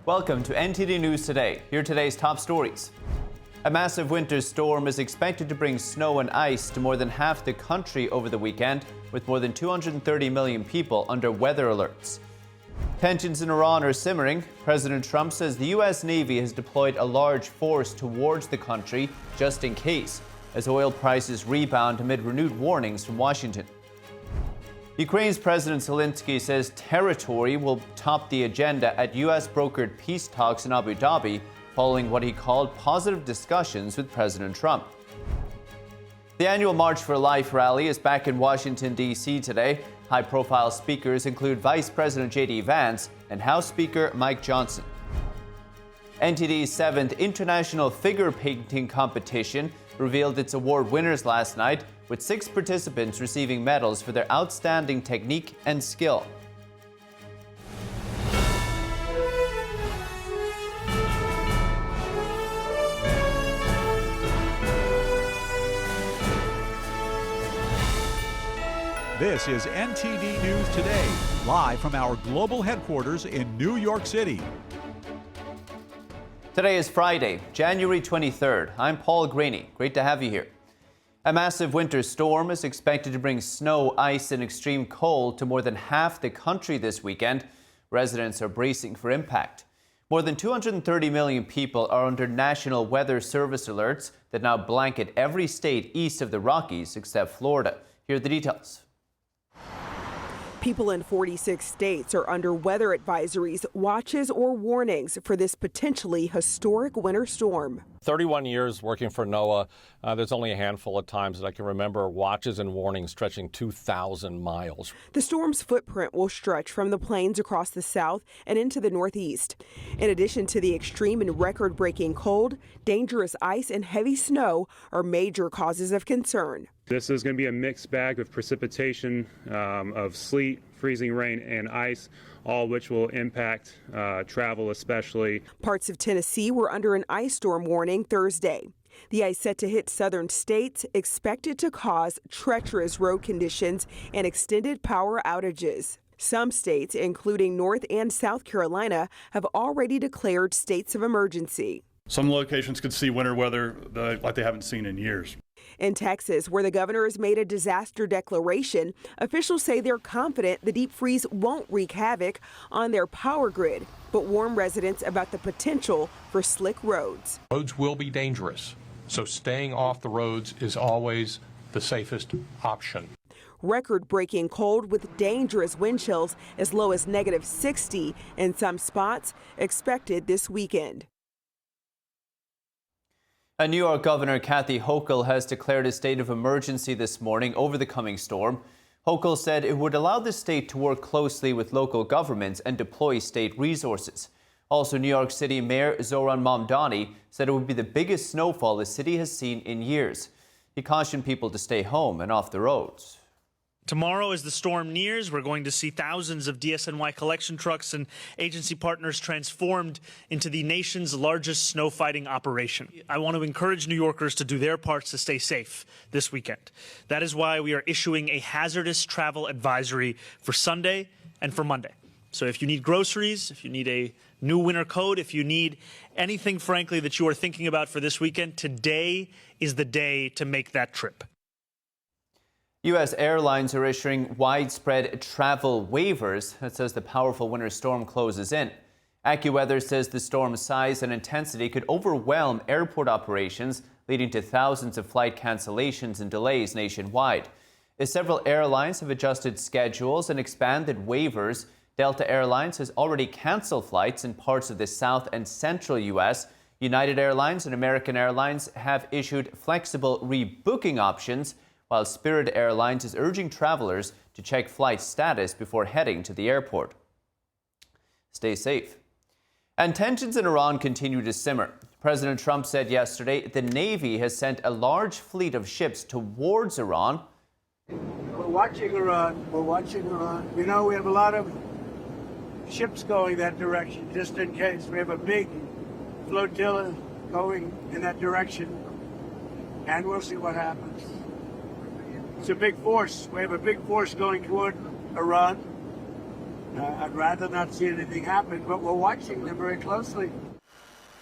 Welcome to NTD News Today. Here are today's top stories. A massive winter storm is expected to bring snow and ice to more than half the country over the weekend, with more than 230 million people under weather alerts. Tensions in Iran are simmering. President Trump says the U.S. Navy has deployed a large force towards the country just in case, as oil prices rebound amid renewed warnings from Washington. Ukraine's President Zelenskyy says territory will top the agenda at U.S.-brokered peace talks in Abu Dhabi, following what he called positive discussions with President Trump. The annual March for Life rally is back in Washington, D.C. today. High-profile speakers include Vice President J.D. Vance and House Speaker Mike Johnson. NTD's 7th International Figure Painting Competition revealed its award winners last night, with 6 participants receiving medals for their outstanding technique and skill. This is NTD News Today, live from our global headquarters in New York City. Today is Friday, January 23rd. I'm Paul Graney. Great to have you here. A massive winter storm is expected to bring snow, ice, and extreme cold to more than half the country this weekend. Residents are bracing for impact. More than 230 million people are under National Weather Service alerts that now blanket every state east of the Rockies except Florida. Here are the details. People in 46 states are under weather advisories, watches, or warnings for this potentially historic winter storm. 31 years working for NOAA, there's only a handful of times that I can remember watches and warnings stretching 2,000 miles. The storm's footprint will stretch from the plains across the south and into the northeast. In addition to the extreme and record-breaking cold, dangerous ice and heavy snow are major causes of concern. This is going to be a mixed bag of precipitation, of sleet, freezing rain, and ice, all which will impact travel especially. Parts of Tennessee were under an ice storm warning Thursday. The ice set to hit southern states, expected to cause treacherous road conditions and extended power outages. Some states, including North and South Carolina, have already declared states of emergency. Some locations could see winter weather like they haven't seen in years. In Texas, where the governor has made a disaster declaration, officials say they're confident the deep freeze won't wreak havoc on their power grid, but warn residents about the potential for slick roads. Roads will be dangerous, so staying off the roads is always the safest option. Record-breaking cold with dangerous wind chills as low as -60 in some spots expected this weekend. A New York Governor Kathy Hochul has declared a state of emergency this morning over the coming storm. Hochul said it would allow the state to work closely with local governments and deploy state resources. Also, New York City Mayor Zohran Mamdani said it would be the biggest snowfall the city has seen in years. He cautioned people to stay home and off the roads. Tomorrow, as the storm nears, we're going to see thousands of DSNY collection trucks and agency partners transformed into the nation's largest snow fighting operation. I want to encourage New Yorkers to do their parts to stay safe this weekend. That is why we are issuing a hazardous travel advisory for Sunday and for Monday. So if you need groceries, if you need a new winter coat, if you need anything, frankly, that you are thinking about for this weekend, today is the day to make that trip. U.S. Airlines are issuing widespread travel waivers that says the powerful winter storm closes in. AccuWeather says the storm's size and intensity could overwhelm airport operations, leading to thousands of flight cancellations and delays nationwide. As several airlines have adjusted schedules and expanded waivers, Delta Airlines has already canceled flights in parts of the south and central U.S. United Airlines and American Airlines have issued flexible rebooking options, while Spirit Airlines is urging travelers to check flight status before heading to the airport. Stay safe. And tensions in Iran continue to simmer. President Trump said yesterday the Navy has sent a large fleet of ships towards Iran. We're watching Iran. We're watching Iran. You know, we have a lot of ships going that direction, just in case. We have a big flotilla going in that direction, and we'll see what happens. It's a big force. We have a big force going toward Iran, I'd rather not see anything happen, but we're watching them very closely.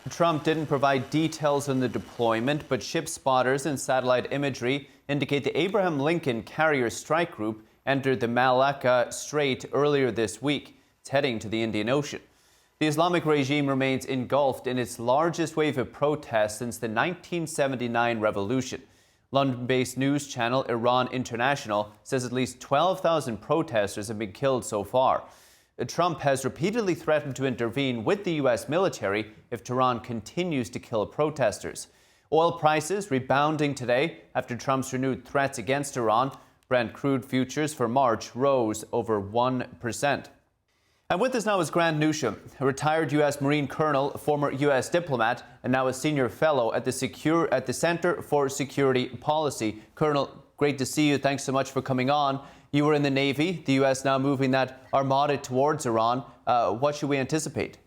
Trump didn't provide details on the deployment, but ship spotters and satellite imagery indicate the Abraham Lincoln Carrier Strike Group entered the Malacca Strait earlier this week. It's heading to the Indian Ocean. The Islamic regime remains engulfed in its largest wave of protests since the 1979 revolution. London-based news channel Iran International says at least 12,000 protesters have been killed so far. Trump has repeatedly threatened to intervene with the U.S. military if Tehran continues to kill protesters. Oil prices rebounding today after Trump's renewed threats against Iran. Brent crude futures for March rose over 1%. And with us now is Grant Newsham, a retired U.S. Marine colonel, former U.S. diplomat, and now a senior fellow at the Center for Security Policy. Colonel, great to see you. Thanks so much for coming on. You were in the Navy. The U.S. now moving that armada towards Iran. What should we anticipate?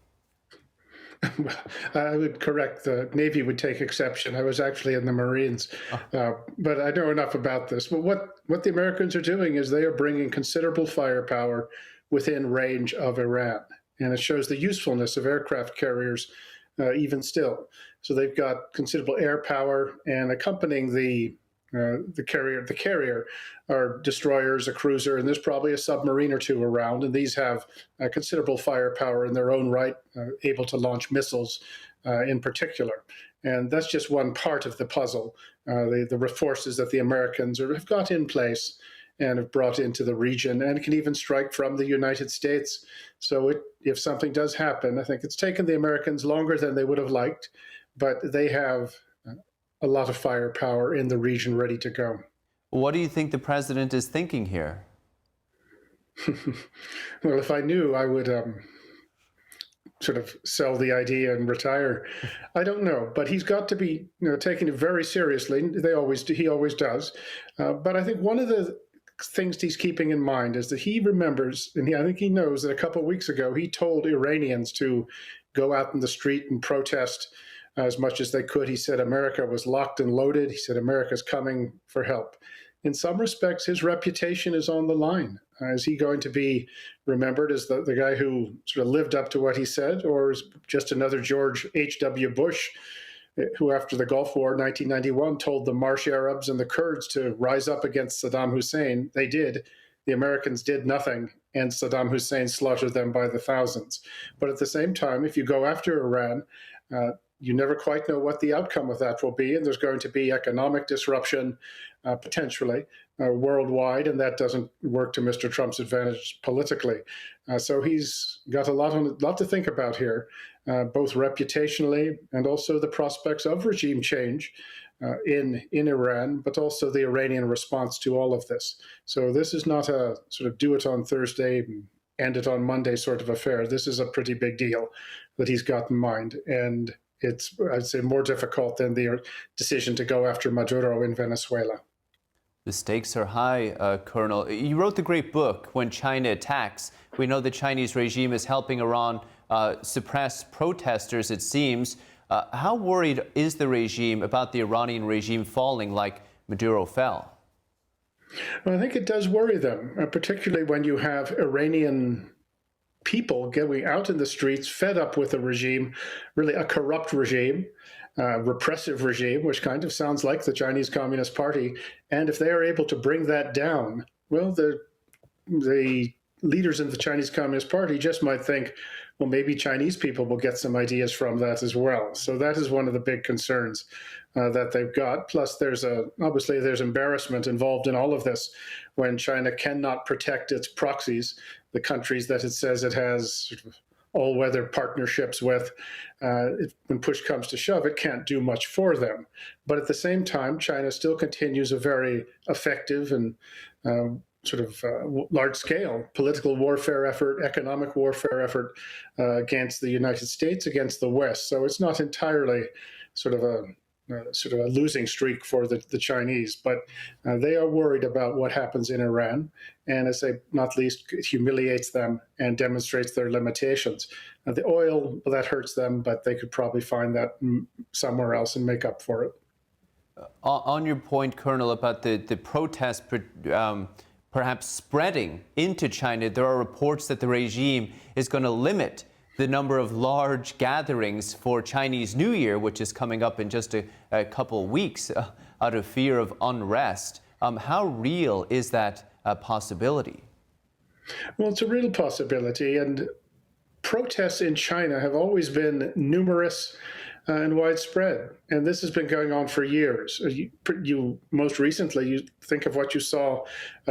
I would correct. The Navy would take exception. I was actually in the Marines, but I know enough about this. But what the Americans are doing is they are bringing considerable firepower within range of Iran. And it shows the usefulness of aircraft carriers even still. So they've got considerable air power, and accompanying the carrier are destroyers, a cruiser, and there's probably a submarine or two around. And these have considerable firepower in their own right, able to launch missiles in particular. And that's just one part of the puzzle, the forces that the Americans have got in place and have brought into the region, and can even strike from the United States. So if something does happen, I think it's taken the Americans longer than they would have liked, but they have a lot of firepower in the region ready to go. What do you think the president is thinking here? Well, if I knew, I would sort of sell the idea and retire. I don't know, but he's got to be taking it very seriously. He always does. But I think one of the things he's keeping in mind is that he remembers, and I think he knows that a couple of weeks ago he told Iranians to go out in the street and protest as much as they could. He said America was locked and loaded. He said America's coming for help. In some respects, his reputation is on the line. Is he going to be remembered as the guy who sort of lived up to what he said, or is just another George H.W. Bush, who after the Gulf War, 1991, told the Marsh Arabs and the Kurds to rise up against Saddam Hussein? They did. The Americans did nothing, and Saddam Hussein slaughtered them by the thousands. But at the same time, if you go after Iran, you never quite know what the outcome of that will be, and there's going to be economic disruption, potentially, worldwide, and that doesn't work to Mr. Trump's advantage politically. So he's got a lot to think about here, both reputationally and also the prospects of regime change in Iran, but also the Iranian response to all of this. So this is not a sort of do it on Thursday, end it on Monday sort of affair. This is a pretty big deal that he's got in mind, and it's, I'd say, more difficult than the decision to go after Maduro in Venezuela. The stakes are high, Colonel. You wrote the great book, When China Attacks. We know the Chinese regime is helping Iran suppress protesters, it seems. How worried is the regime about the Iranian regime falling like Maduro fell? Well, I think it does worry them, particularly when you have Iranian people going out in the streets, fed up with a regime, really a corrupt regime, repressive regime, which kind of sounds like the Chinese Communist Party. And if they are able to bring that down, well, the leaders in the Chinese Communist Party just might think, well, maybe Chinese people will get some ideas from that as well. So that is one of the big concerns that they've got. Plus, obviously there's embarrassment involved in all of this when China cannot protect its proxies, the countries that it says it has sort of all-weather partnerships with. When push comes to shove, it can't do much for them. But at the same time, China still continues a very effective and large-scale political warfare effort, economic warfare effort against the United States, against the West. So it's not entirely sort of a losing streak for the Chinese, but they are worried about what happens in Iran, and as they not least, it humiliates them and demonstrates their limitations. The oil, well, that hurts them, but they could probably find that somewhere else and make up for it. On your point, Colonel, about the protest perhaps spreading into China. There are reports that the regime is going to limit the number of large gatherings for Chinese New Year, which is coming up in just a couple of weeks, out of fear of unrest. How real is that possibility? Well, it's a real possibility, and protests in China have always been numerous and widespread, and this has been going on for years. You most recently, you think of what you saw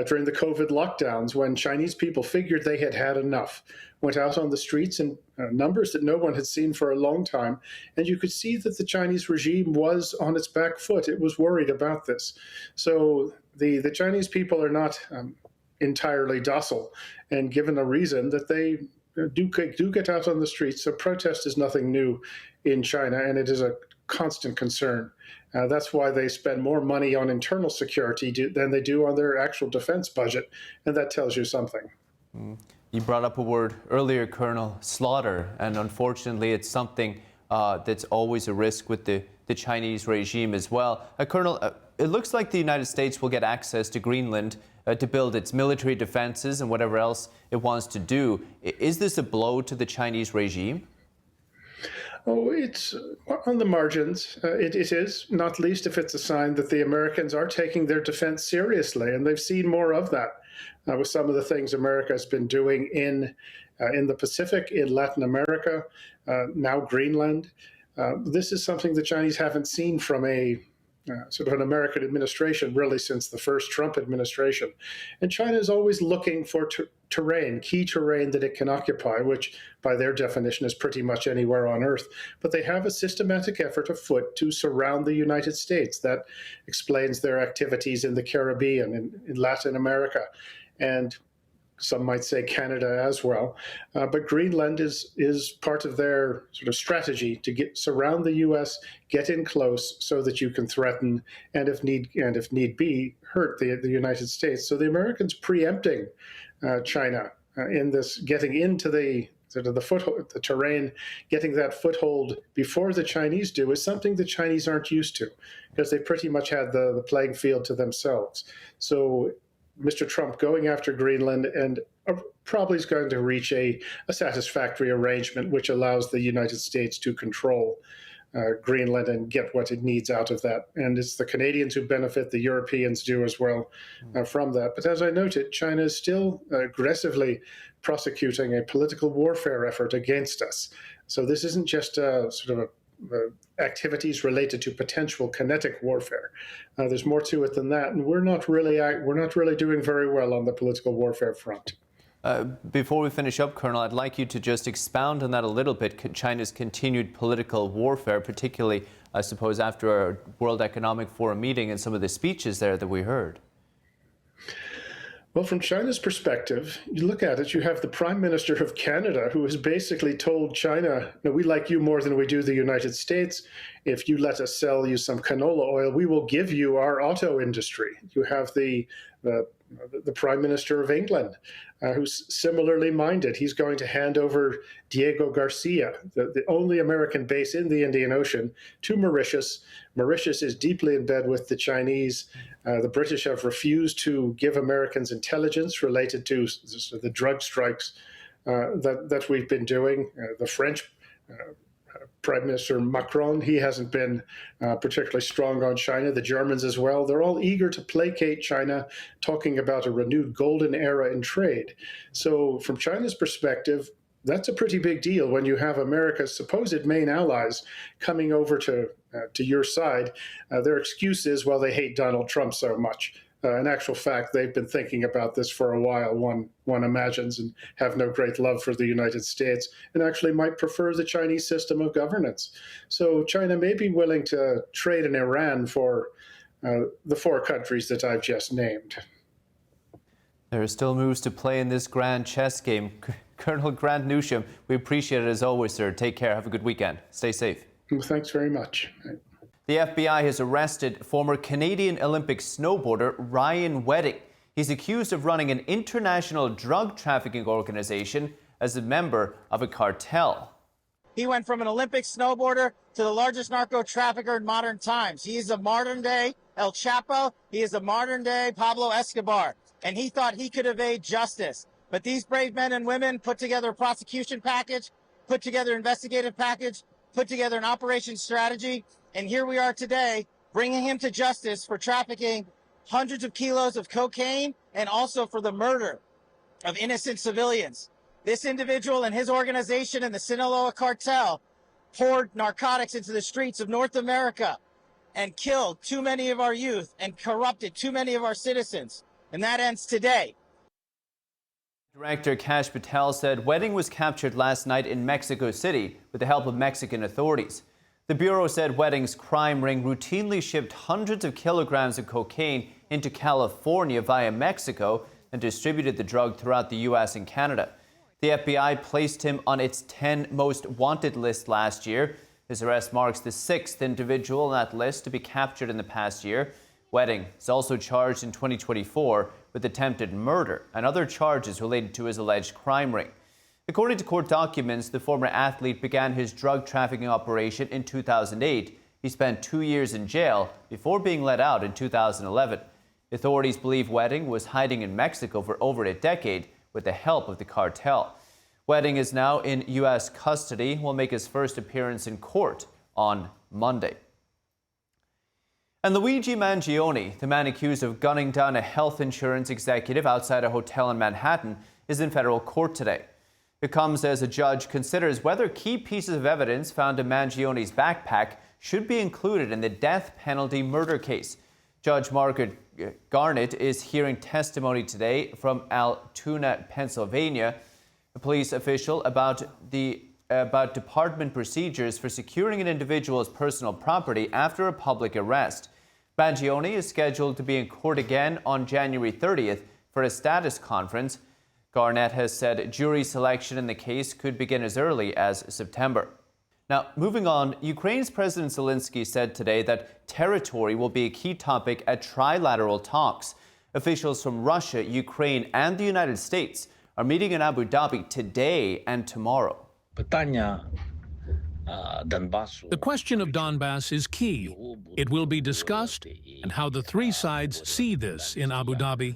during the COVID lockdowns, when Chinese people figured they had had enough, went out on the streets in numbers that no one had seen for a long time, and you could see that the Chinese regime was on its back foot. It was worried about this. So the Chinese people are not entirely docile, and given a reason that they do get out on the streets. So protest is nothing new in China, and it is a constant concern. That's why they spend more money on internal security than they do on their actual defense budget, and that tells you something. You brought up a word earlier, Colonel, slaughter, and unfortunately it's something that's always a risk with the Chinese regime as well. Colonel, it looks like the United States will get access to Greenland to build its military defenses and whatever else it wants to do. Is this a blow to the Chinese regime? Oh, it's on the margins. It is, not least if it's a sign that the Americans are taking their defense seriously, and they've seen more of that with some of the things America has been doing in the Pacific, in Latin America, now Greenland. This is something the Chinese haven't seen from a sort of an American administration really since the first Trump administration. And China is always looking for terrain, key terrain that it can occupy, which by their definition is pretty much anywhere on Earth. But they have a systematic effort afoot to surround the United States. That explains their activities in the Caribbean, in Latin America, and some might say Canada as well. But Greenland is part of their sort of strategy to surround the U.S., get in close so that you can threaten and if need be, hurt the United States. So the Americans preempting China in this, getting into the sort of the terrain, getting that foothold before the Chinese do, is something the Chinese aren't used to, because they pretty much had the playing field to themselves. So Mr. Trump going after Greenland and probably is going to reach a satisfactory arrangement which allows the United States to control Greenland and get what it needs out of that. And it's the Canadians who benefit, the Europeans do as well from that. But as I noted, China is still aggressively prosecuting a political warfare effort against us. So this isn't just sort of activities related to potential kinetic warfare. There's more to it than that, and we're not really doing very well on the political warfare front. Before we finish up, Colonel, I'd like you to just expound on that a little bit, China's continued political warfare, particularly, I suppose, after our World Economic Forum meeting and some of the speeches there that we heard. Well, from China's perspective, you look at it, you have the Prime Minister of Canada who has basically told China, no, we like you more than we do the United States. If you let us sell you some canola oil, we will give you our auto industry. You have the Prime Minister of England, who's similarly minded. He's going to hand over Diego Garcia, the only American base in the Indian Ocean, to Mauritius. Mauritius is deeply in bed with the Chinese. The British have refused to give Americans intelligence related to the drug strikes that we've been doing. The French Prime Minister Macron, he hasn't been particularly strong on China. The Germans as well. They're all eager to placate China, talking about a renewed golden era in trade. So from China's perspective, that's a pretty big deal when you have America's supposed main allies coming over to your side. Their excuse is, well, they hate Donald Trump so much. In actual fact, they've been thinking about this for a while, one imagines, and have no great love for the United States, and actually might prefer the Chinese system of governance. So China may be willing to trade in Iran for the four countries that I've just named. There are still moves to play in this grand chess game. Colonel Grant Newsham, we appreciate it as always, sir. Take care. Have a good weekend. Stay safe. Well, thanks very much. The FBI has arrested former Canadian Olympic snowboarder Ryan Wedding. He's accused of running an international drug trafficking organization as a member of a cartel. He went from an Olympic snowboarder to the largest narco trafficker in modern times. He is a modern-day El Chapo. He is a modern-day Pablo Escobar. and he thought he could evade justice. But these brave men and women put together a prosecution package, put together an investigative package, put together an operation strategy, and here we are today bringing him to justice for trafficking hundreds of kilos of cocaine and also for the murder of innocent civilians. This individual and his organization and the Sinaloa cartel poured narcotics into the streets of North America and killed too many of our youth and corrupted too many of our citizens. And that ends today. Director Kash Patel said Wedding was captured last night in Mexico City with the help of Mexican authorities. The Bureau said Wedding's crime ring routinely shipped hundreds of kilograms of cocaine into California via Mexico and distributed the drug throughout the U.S. and Canada. The FBI placed him on its 10 most wanted list last year. His arrest marks the 6th individual on that list to be captured in the past year. Wedding is also charged in 2024 with attempted murder and other charges related to his alleged crime ring. According to court documents, the former athlete began his drug trafficking operation in 2008. He spent 2 years in jail before being let out in 2011. Authorities believe Wedding was hiding in Mexico for over a decade with the help of the cartel. Wedding is now in U.S. custody. Will make his first appearance in court on Monday. And Luigi Mangione, the man accused of gunning down a health insurance executive outside a hotel in Manhattan, is in federal court today. It comes as a judge considers whether key pieces of evidence found in Mangione's backpack should be included in the death penalty murder case. Judge Margaret Garnett is hearing testimony today from Altoona, Pennsylvania, a police official about department procedures for securing an individual's personal property after a public arrest. Mangione is scheduled to be in court again on January 30th for a status conference. Garnett has said jury selection in the case could begin as early as September. Now, moving on, Ukraine's President Zelenskyy said today that territory will be a key topic at trilateral talks. Officials from Russia, Ukraine, and the United States are meeting in Abu Dhabi today and tomorrow. The question of Donbass is key. It will be discussed, and how the three sides see this in Abu Dhabi.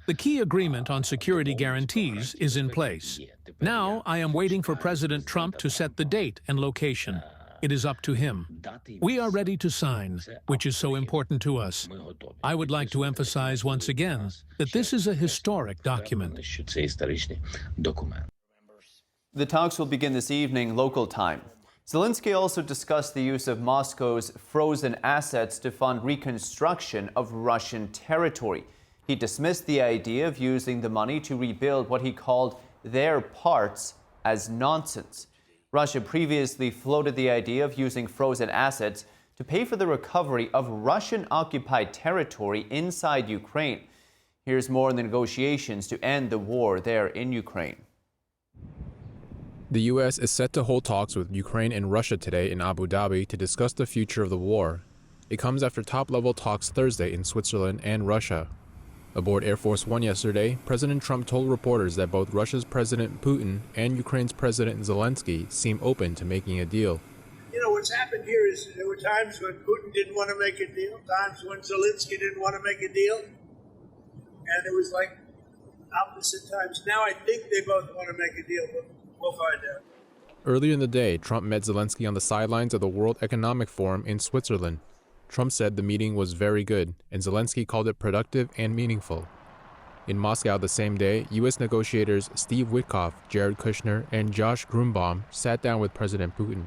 The key agreement on security guarantees is in place. Now I am waiting for President Trump to set the date and location. It is up to him. We are ready to sign, which is so important to us. I would like to emphasize once again that this is a historic document. The talks will begin this evening, local time. Zelenskyy also discussed the use of Moscow's frozen assets to fund reconstruction of Russian territory. He dismissed the idea of using the money to rebuild what he called their parts as nonsense. Russia previously floated the idea of using frozen assets to pay for the recovery of Russian-occupied territory inside Ukraine. Here's more on the negotiations to end the war there in Ukraine. The U.S. is set to hold talks with Ukraine and Russia today in Abu Dhabi to discuss the future of the war. It comes after top-level talks Thursday in Switzerland and Russia. Aboard Air Force One yesterday, President Trump told reporters that both Russia's President Putin and Ukraine's President Zelenskyy seem open to making a deal. You know, what's happened here is there were times when Putin didn't want to make a deal, times when Zelenskyy didn't want to make a deal, and it was like opposite times. Now I think they both want to make a deal, but we'll find out. Earlier in the day, Trump met Zelenskyy on the sidelines of the World Economic Forum in Switzerland. Trump said the meeting was very good, and Zelenskyy called it productive and meaningful. In Moscow the same day, U.S. negotiators Steve Witkoff, Jared Kushner, and Josh Grunbaum sat down with President Putin.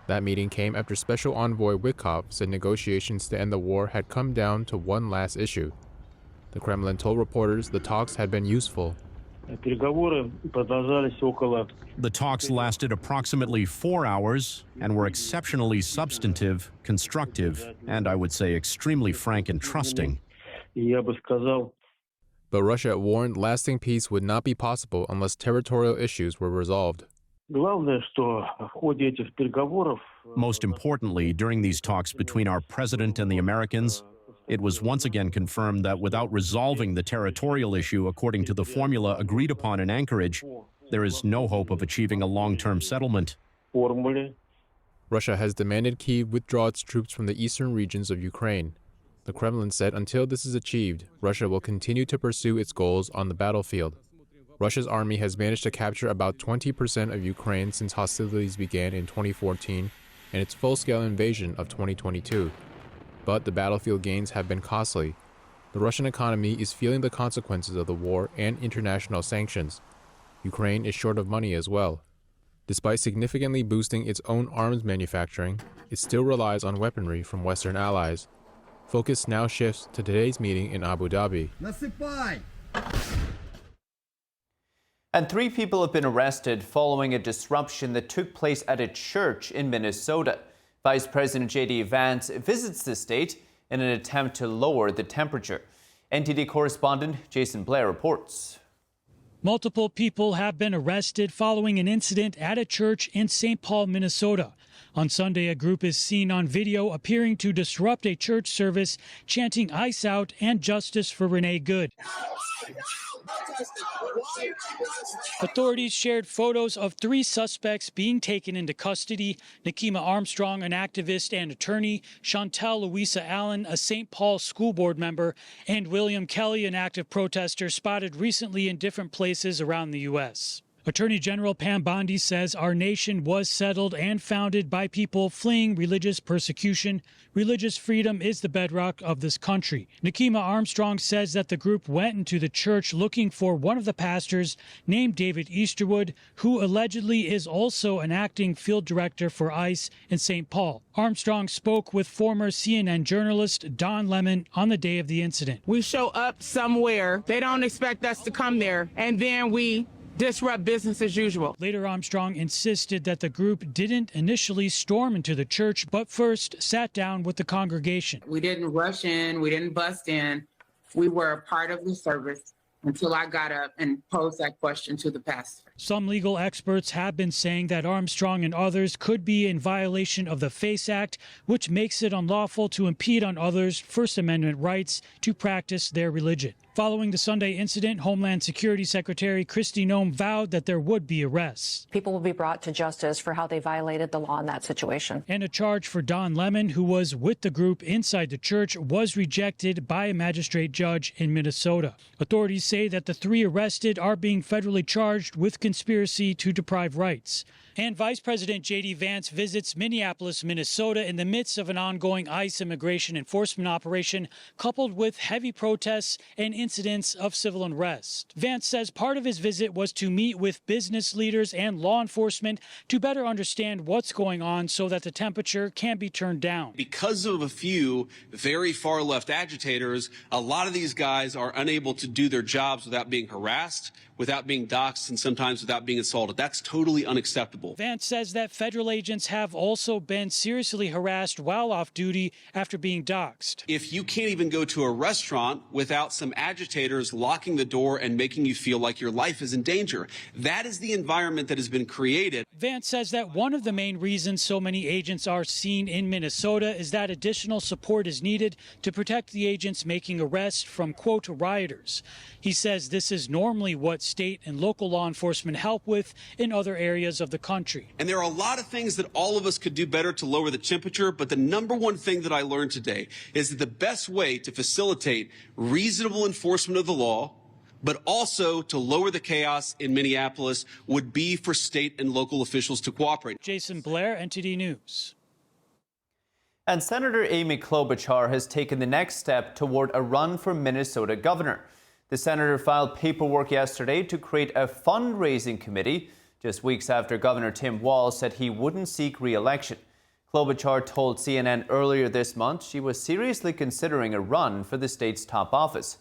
That meeting came after Special Envoy Witkoff said negotiations to end the war had come down to one last issue. The Kremlin told reporters the talks had been useful. The talks lasted approximately 4 hours and were exceptionally substantive, constructive, and I would say extremely frank and trusting. But Russia warned lasting peace would not be possible unless territorial issues were resolved. Most importantly, during these talks between our president and the Americans, it was once again confirmed that without resolving the territorial issue according to the formula agreed upon in Anchorage, there is no hope of achieving a long-term settlement. Russia has demanded Kyiv withdraw its troops from the eastern regions of Ukraine. The Kremlin said until this is achieved, Russia will continue to pursue its goals on the battlefield. Russia's army has managed to capture about 20% of Ukraine since hostilities began in 2014 and its full-scale invasion of 2022. But the battlefield gains have been costly. The Russian economy is feeling the consequences of the war and international sanctions. Ukraine is short of money as well. Despite significantly boosting its own arms manufacturing, it still relies on weaponry from Western allies. Focus now shifts to today's meeting in Abu Dhabi. And 3 people have been arrested following a disruption that took place at a church in Minnesota. Vice President J.D. Vance visits the state in an attempt to lower the temperature. NTD correspondent Jason Blair reports. Multiple people have been arrested following an incident at a church in St. Paul, Minnesota. On Sunday, a group is seen on video appearing to disrupt a church service, chanting "Ice out" and "Justice for Renee Good." Authorities shared photos of 3 suspects being taken into custody: Nakima Armstrong, an activist and attorney; Chantel Louisa Allen, a St. Paul school board member; and William Kelly, an active protester spotted recently in different places around the U.S. Attorney General Pam Bondi says our nation was settled and founded by people fleeing religious persecution. Religious freedom is the bedrock of this country. Nakima Armstrong says that the group went into the church looking for one of the pastors, named David Easterwood, who allegedly is also an acting field director for ICE in St. Paul. Armstrong spoke with former CNN journalist Don Lemon on the day of the incident. We show up somewhere, they don't expect us to come there, and then we disrupt business as usual. Later, Armstrong insisted that the group didn't initially storm into the church, but first sat down with the congregation. We didn't rush in, we didn't bust in. We were a part of the service until I got up and posed that question to the pastor. Some legal experts have been saying that Armstrong and others could be in violation of the FACE Act, which makes it unlawful to impede on others' First Amendment rights to practice their religion. Following the Sunday incident, Homeland Security Secretary Kristi Noem vowed that there would be arrests. People will be brought to justice for how they violated the law in that situation. And a charge for Don Lemon, who was with the group inside the church, was rejected by a magistrate judge in Minnesota. Authorities say that the 3 arrested are being federally charged with conspiracy to deprive rights. And Vice President J.D. Vance visits Minneapolis, Minnesota in the midst of an ongoing ICE immigration enforcement operation, coupled with heavy protests and incidents of civil unrest. Vance says part of his visit was to meet with business leaders and law enforcement to better understand what's going on so that the temperature can be turned down. Because of a few very far left agitators, a lot of these guys are unable to do their jobs without being harassed, without being doxxed, and sometimes without being assaulted. That's totally unacceptable. Vance says that federal agents have also been seriously harassed while off duty after being doxxed. If you can't even go to a restaurant without some agitators locking the door and making you feel like your life is in danger, that is the environment that has been created. Vance says that one of the main reasons so many agents are seen in Minnesota is that additional support is needed to protect the agents making arrests from, quote, rioters. He says this is normally what state and local law enforcement help with in other areas of the country. And there are a lot of things that all of us could do better to lower the temperature, but the number one thing that I learned today is that the best way to facilitate reasonable enforcement of the law, but also to lower the chaos in Minneapolis, would be for state and local officials to cooperate. Jason Blair, NTD News. And Senator Amy Klobuchar has taken the next step toward a run for Minnesota governor. The senator filed paperwork yesterday to create a fundraising committee, just weeks after Governor Tim Walz said he wouldn't seek re-election. Klobuchar told CNN earlier this month she was seriously considering a run for the state's top office.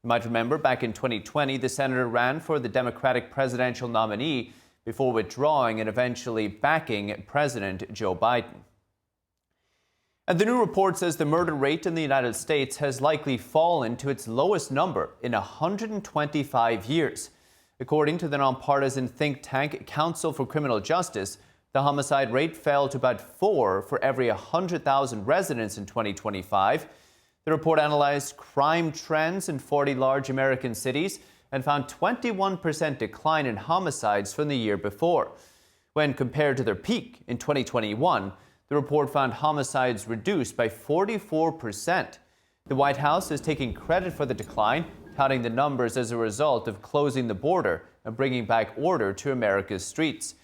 You might remember back in 2020, the senator ran for the Democratic presidential nominee before withdrawing and eventually backing President Joe Biden. And the new report says the murder rate in the United States has likely fallen to its lowest number in 125 years. According to the nonpartisan think tank Council for Criminal Justice, the homicide rate fell to about 4 for every 100,000 residents in 2025. The report analyzed crime trends in 40 large American cities and found 21% decline in homicides from the year before. When compared to their peak in 2021, the report found homicides reduced by 44%. The White House is taking credit for the decline, touting the numbers as a result of closing the border and bringing back order to America's streets.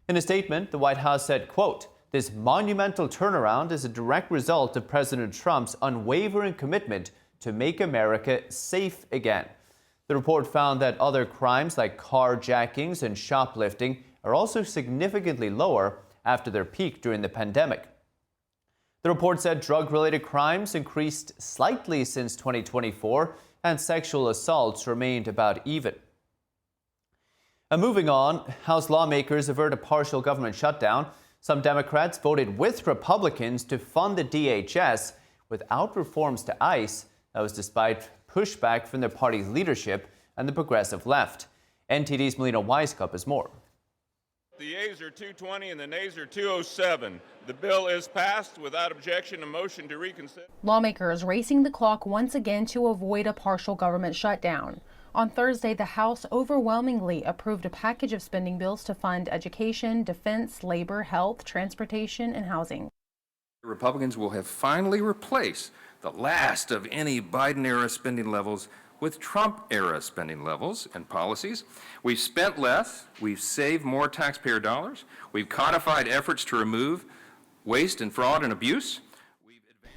In a statement, the White House said, quote, "This monumental turnaround is a direct result of President Trump's unwavering commitment to make America safe again." The report found that other crimes like carjackings and shoplifting are also significantly lower after their peak during the pandemic. The report said drug-related crimes increased slightly since 2024 and sexual assaults remained about even. And moving on, House lawmakers avert a partial government shutdown. Some Democrats voted with Republicans to fund the DHS without reforms to ICE. That was despite pushback from their party's leadership and the progressive left. NTD's Melina Weiskup has more. The yeas are 220 and the nays are 207. The bill is passed without objection. A motion to reconsider. Lawmakers racing the clock once again to avoid a partial government shutdown. On Thursday, the House overwhelmingly approved a package of spending bills to fund education, defense, labor, health, transportation, and housing. Republicans will have finally replaced the last of any Biden-era spending levels with Trump-era spending levels and policies. We've spent less, we've saved more taxpayer dollars, we've codified efforts to remove waste and fraud and abuse.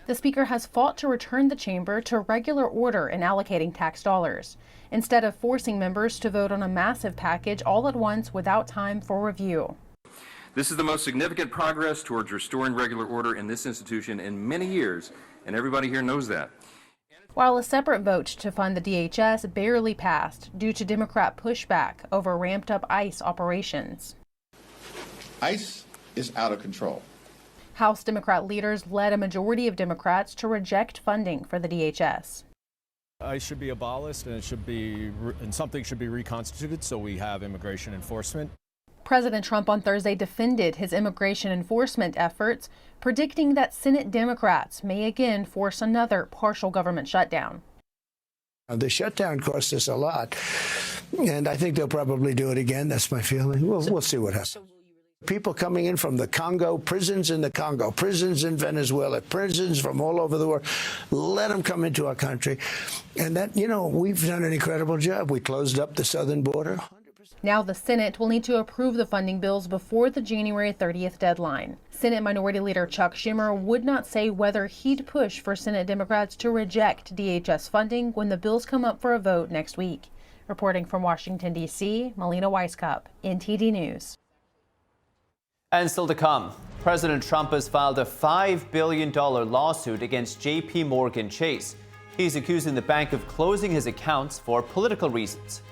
The Speaker has fought to return the chamber to regular order in allocating tax dollars, instead of forcing members to vote on a massive package all at once without time for review. This is the most significant progress towards restoring regular order in this institution in many years, and everybody here knows that. While a separate vote to fund the DHS barely passed due to Democrat pushback over ramped-up ICE operations. ICE is out of control. House Democrat leaders led a majority of Democrats to reject funding for the DHS. ICE should be abolished, and something should be reconstituted so we have immigration enforcement. President Trump on Thursday defended his immigration enforcement efforts, predicting that Senate Democrats may again force another partial government shutdown. The shutdown cost us a lot, and I think they'll probably do it again. That's my feeling. We'll see what happens. People coming in from the Congo, prisons in the Congo, prisons in Venezuela, prisons from all over the world, let them come into our country. And that, we've done an incredible job. We closed up the southern border. Now the Senate will need to approve the funding bills before the January 30th deadline. Senate Minority Leader Chuck Schumer would not say whether he'd push for Senate Democrats to reject DHS funding when the bills come up for a vote next week. Reporting from Washington, D.C., Melina Weiskup, NTD News. And still to come, President Trump has filed a $5 billion lawsuit against J.P. Morgan Chase. He's accusing the bank of closing his accounts for political reasons.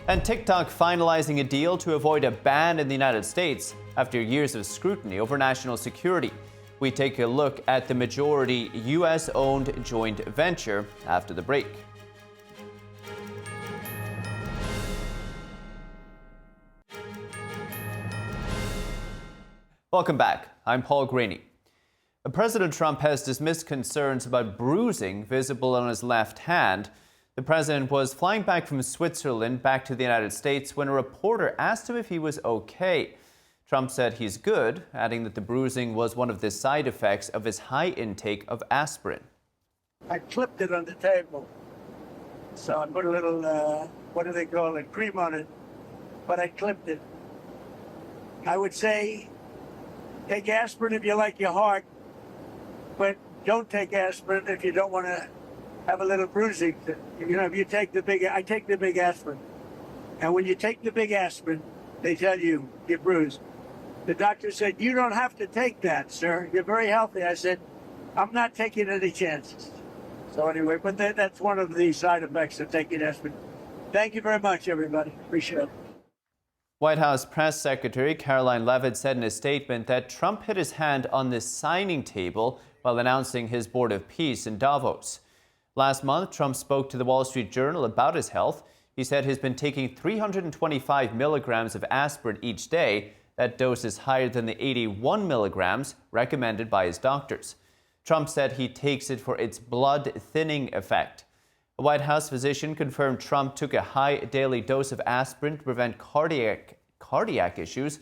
And TikTok finalizing a deal to avoid a ban in the United States after years of scrutiny over national security. We take a look at the majority U.S.-owned joint venture after the break. Welcome back. I'm Paul Graney. President Trump has dismissed concerns about bruising visible on his left hand. The president was flying back from Switzerland back to the United States when a reporter asked him if he was okay. Trump said he's good, adding that the bruising was one of the side effects of his high intake of aspirin. I clipped it on the table. So I put a little, what do they call it, cream on it. But I clipped it. I would say take aspirin if you like your heart, but don't take aspirin if you don't want to have a little bruising. If you take I take the big aspirin. And when you take the big aspirin, they tell you you're bruised. The doctor said, "You don't have to take that, sir. You're very healthy." I said, "I'm not taking any chances." So anyway, but that's one of the side effects of taking aspirin. Thank you very much, everybody. Appreciate it. White House Press Secretary Caroline Leavitt said in a statement that Trump hit his hand on the signing table while announcing his Board of Peace in Davos. Last month, Trump spoke to the Wall Street Journal about his health. He said he's been taking 325 milligrams of aspirin each day. That dose is higher than the 81 milligrams recommended by his doctors. Trump said he takes it for its blood-thinning effect. A White House physician confirmed Trump took a high daily dose of aspirin to prevent cardiac issues.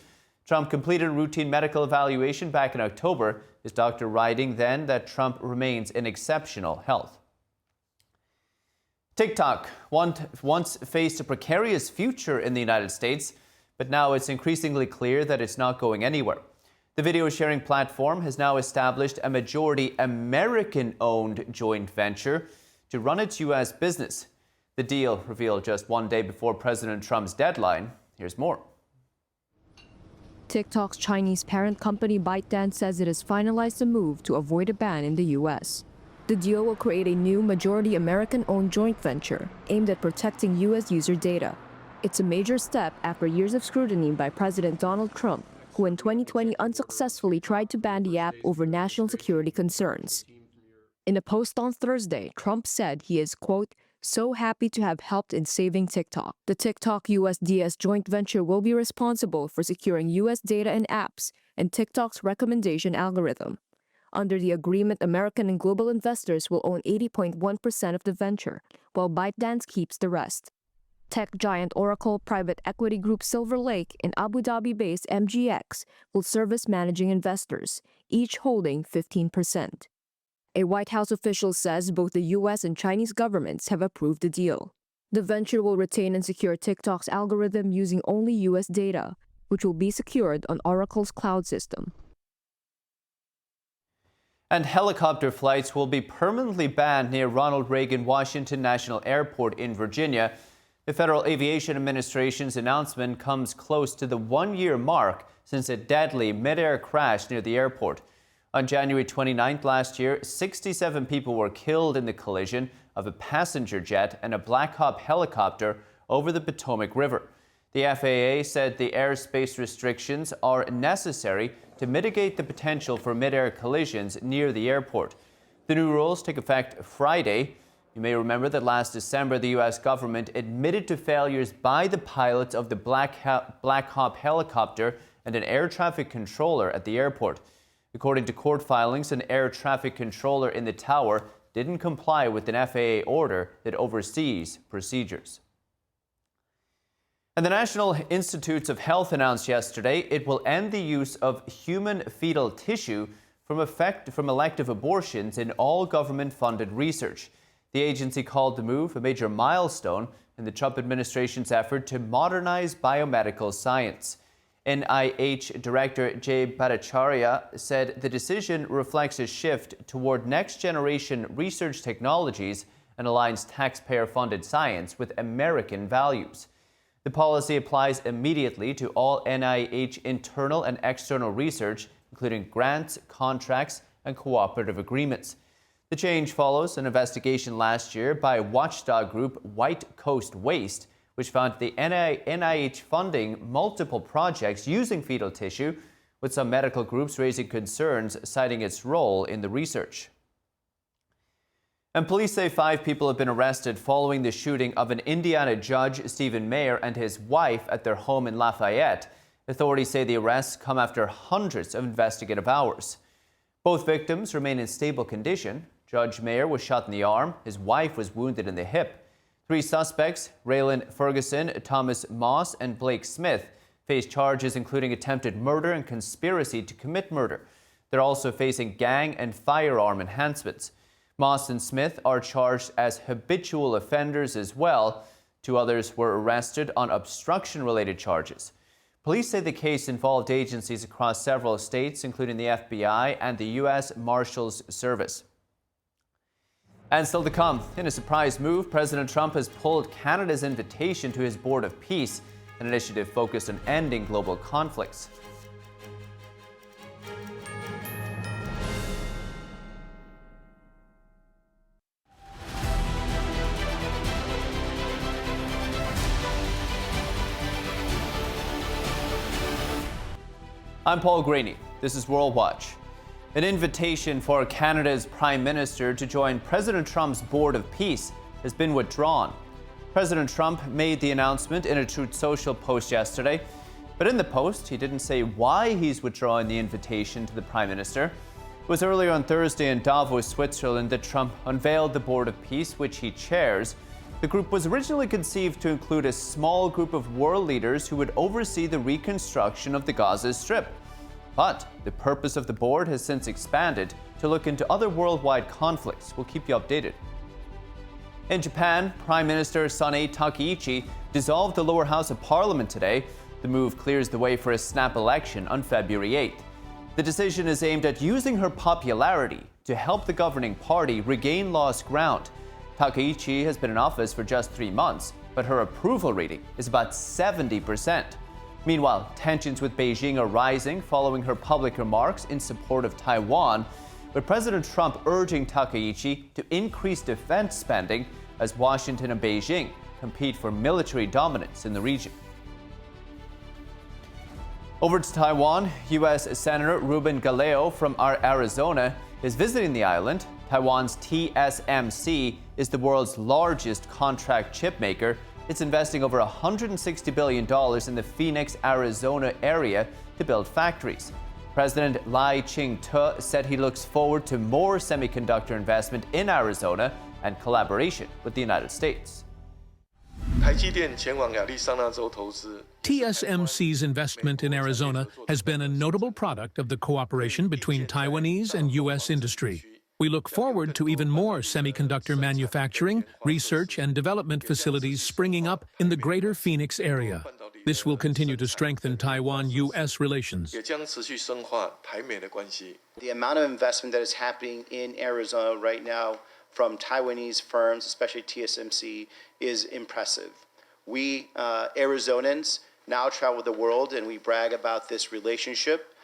Trump completed a routine medical evaluation back in October, his doctor writing then that Trump remains in exceptional health. TikTok once faced a precarious future in the United States, but now it's increasingly clear that it's not going anywhere. The video sharing platform has now established a majority American-owned joint venture to run its U.S. business. The deal revealed just one day before President Trump's deadline. Here's more. TikTok's Chinese parent company ByteDance says it has finalized a move to avoid a ban in the U.S. The deal will create a new majority American-owned joint venture aimed at protecting U.S. user data. It's a major step after years of scrutiny by President Donald Trump, who in 2020 unsuccessfully tried to ban the app over national security concerns. In a post on Thursday, Trump said he is, quote, "so happy to have helped in saving TikTok." The TikTok USDS joint venture will be responsible for securing U.S. data and apps and TikTok's recommendation algorithm. Under the agreement, American and global investors will own 80.1% of the venture, while ByteDance keeps the rest. Tech giant Oracle, private equity group Silver Lake, and Abu Dhabi-based MGX will serve as managing investors, each holding 15%. A White House official says both the U.S. and Chinese governments have approved the deal. The venture will retain and secure TikTok's algorithm using only U.S. data, which will be secured on Oracle's cloud system. And helicopter flights will be permanently banned near Ronald Reagan Washington National Airport in Virginia. The Federal Aviation Administration's announcement comes close to the one-year mark since a deadly mid-air crash near the airport. On January 29th last year, 67 people were killed in the collision of a passenger jet and a Black Hawk helicopter over the Potomac River. The FAA said the airspace restrictions are necessary to mitigate the potential for mid-air collisions near the airport. The new rules take effect Friday. You may remember that last December, the U.S. government admitted to failures by the pilots of the Black Hawk helicopter and an air traffic controller at the airport. According to court filings, an air traffic controller in the tower didn't comply with an FAA order that oversees procedures. And the National Institutes of Health announced yesterday it will end the use of human fetal tissue from elective abortions in all government-funded research. The agency called the move a major milestone in the Trump administration's effort to modernize biomedical science. NIH Director Jay Bhattacharya said the decision reflects a shift toward next-generation research technologies and aligns taxpayer-funded science with American values. The policy applies immediately to all NIH internal and external research, including grants, contracts, and cooperative agreements. The change follows an investigation last year by watchdog group White Coast Waste, which found the NIH funding multiple projects using fetal tissue, with some medical groups raising concerns citing its role in the research. And police say 5 people have been arrested following the shooting of an Indiana judge, Stephen Mayer, and his wife at their home in Lafayette. Authorities say the arrests come after hundreds of investigative hours. Both victims remain in stable condition. Judge Mayer was shot in the arm. His wife was wounded in the hip. 3 suspects, Raylan Ferguson, Thomas Moss, and Blake Smith, face charges including attempted murder and conspiracy to commit murder. They're also facing gang and firearm enhancements. Moss and Smith are charged as habitual offenders as well. 2 others were arrested on obstruction-related charges. Police say the case involved agencies across several states, including the FBI and the U.S. Marshals Service. And still to come, in a surprise move, President Trump has pulled Canada's invitation to his Board of Peace, an initiative focused on ending global conflicts. I'm Paul Graney. This is World Watch. An invitation for Canada's Prime Minister to join President Trump's Board of Peace has been withdrawn. President Trump made the announcement in a Truth Social post yesterday, but in the post, he didn't say why he's withdrawing the invitation to the Prime Minister. It was earlier on Thursday in Davos, Switzerland, that Trump unveiled the Board of Peace, which he chairs. The group was originally conceived to include a small group of world leaders who would oversee the reconstruction of the Gaza Strip. But the purpose of the board has since expanded to look into other worldwide conflicts. We'll keep you updated. In Japan, Prime Minister Sanae Takaichi dissolved the lower house of parliament today. The move clears the way for a snap election on February 8th. The decision is aimed at using her popularity to help the governing party regain lost ground. Takaichi has been in office for just 3 months, but her approval rating is about 70%. Meanwhile, tensions with Beijing are rising following her public remarks in support of Taiwan, with President Trump urging Takaichi to increase defense spending as Washington and Beijing compete for military dominance in the region. Over to Taiwan, U.S. Senator Ruben Galeo from Arizona is visiting the island. Taiwan's TSMC is the world's largest contract chip maker. It's investing over $160 billion in the Phoenix, Arizona area to build factories. President Lai Ching-te said he looks forward to more semiconductor investment in Arizona and collaboration with the United States. TSMC's investment in Arizona has been a notable product of the cooperation between Taiwanese and U.S. industry. We look forward to even more semiconductor manufacturing, research, and development facilities springing up in the greater Phoenix area. This will continue to strengthen Taiwan-U.S. relations. The amount of investment that is happening in Arizona right now from Taiwanese firms, especially TSMC, is impressive. We, Arizonans, now travel the world and we brag about this relationship,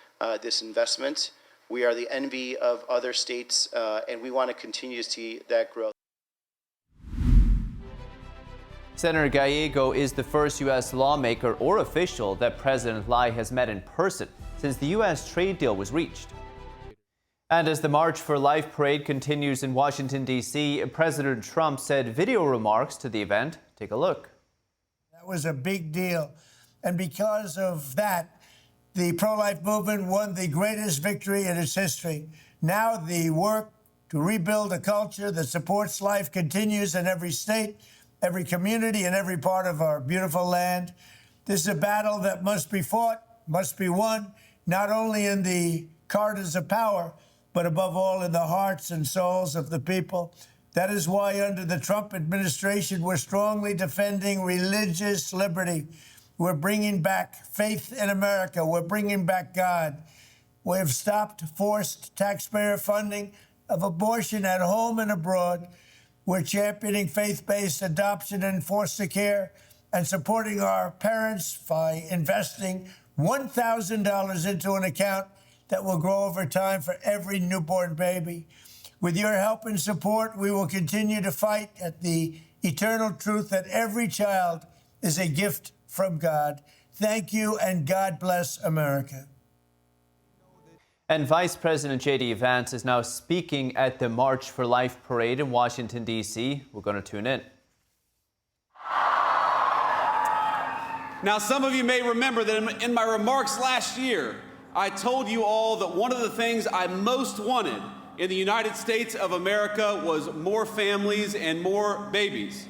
this investment. We are the envy of other states, and we want to continue to see that growth. Senator Gallego is the first U.S. lawmaker or official that President Lai has met in person since the U.S. trade deal was reached. And as the March for Life parade continues in Washington, D.C., President Trump said video remarks to the event. Take a look. That was a big deal. And because of that, the pro-life movement won the greatest victory in its history. Now the work to rebuild a culture that supports life continues in every state, every community, and every part of our beautiful land. This is a battle that must be fought, must be won, not only in the corridors of power, but above all in the hearts and souls of the people. That is why under the Trump administration, we're strongly defending religious liberty. We're bringing back faith in America. We're bringing back God. We have stopped forced taxpayer funding of abortion at home and abroad. We're championing faith-based adoption and foster care and supporting our parents by investing $1,000 into an account that will grow over time for every newborn baby. With your help and support, we will continue to fight at the eternal truth that every child is a gift from God. Thank you, and God bless America. And Vice President J.D. Vance is now speaking at the March for Life parade in Washington, D.C. We're going to tune in. Now, some of you may remember that in my remarks last year, I told you all that one of the things I most wanted in the United States of America was more families and more babies.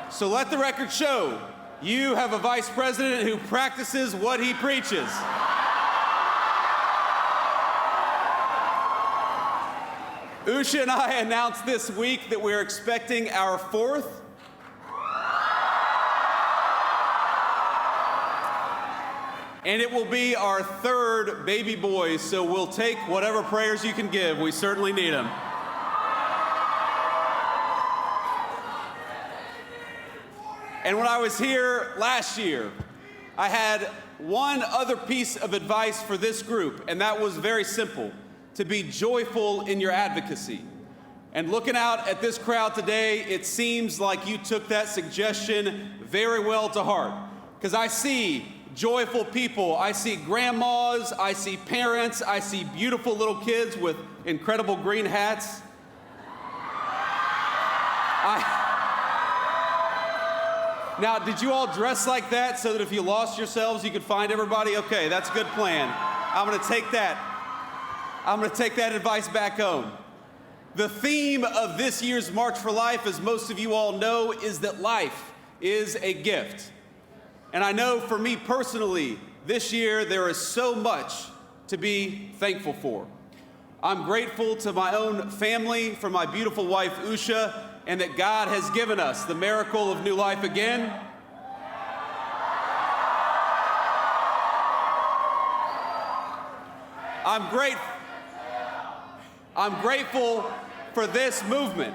So let the record show, you have a vice president who practices what he preaches. Usha and I announced this week that we're expecting our fourth. And it will be our third baby boy, so we'll take whatever prayers you can give. We certainly need them. And when I was here last year, I had one other piece of advice for this group, and that was very simple: to be joyful in your advocacy. And looking out at this crowd today, it seems like you took that suggestion very well to heart, because I see joyful people. I see grandmas, I see parents, I see beautiful little kids with incredible green hats. Now, did you all dress like that so that if you lost yourselves, you could find everybody? Okay, that's a good plan. I'm gonna take that advice back home. The theme of this year's March for Life, as most of you all know, is that life is a gift. And I know for me personally, this year there is so much to be thankful for. I'm grateful to my own family for my beautiful wife, Usha, and that God has given us the miracle of new life again. I'm grateful for this movement,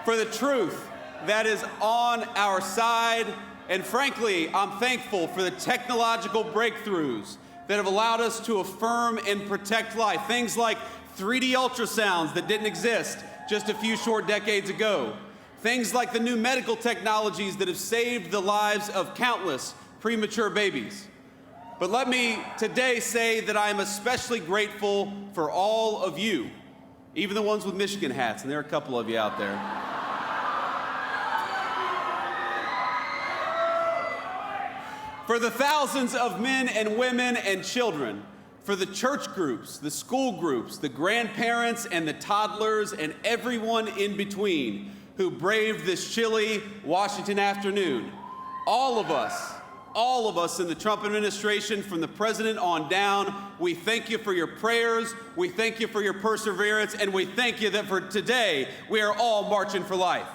for the truth that is on our side, and frankly, I'm thankful for the technological breakthroughs that have allowed us to affirm and protect life. Things like 3D ultrasounds that didn't exist just a few short decades ago. Things like the new medical technologies that have saved the lives of countless premature babies. But let me today say that I am especially grateful for all of you, even the ones with Michigan hats, and there are a couple of you out there. For the thousands of men and women and children, for the church groups, the school groups, the grandparents and the toddlers and everyone in between who braved this chilly Washington afternoon. All of us in the Trump administration, from the president on down, we thank you for your prayers, we thank you for your perseverance, and we thank you that for today, we are all marching for life.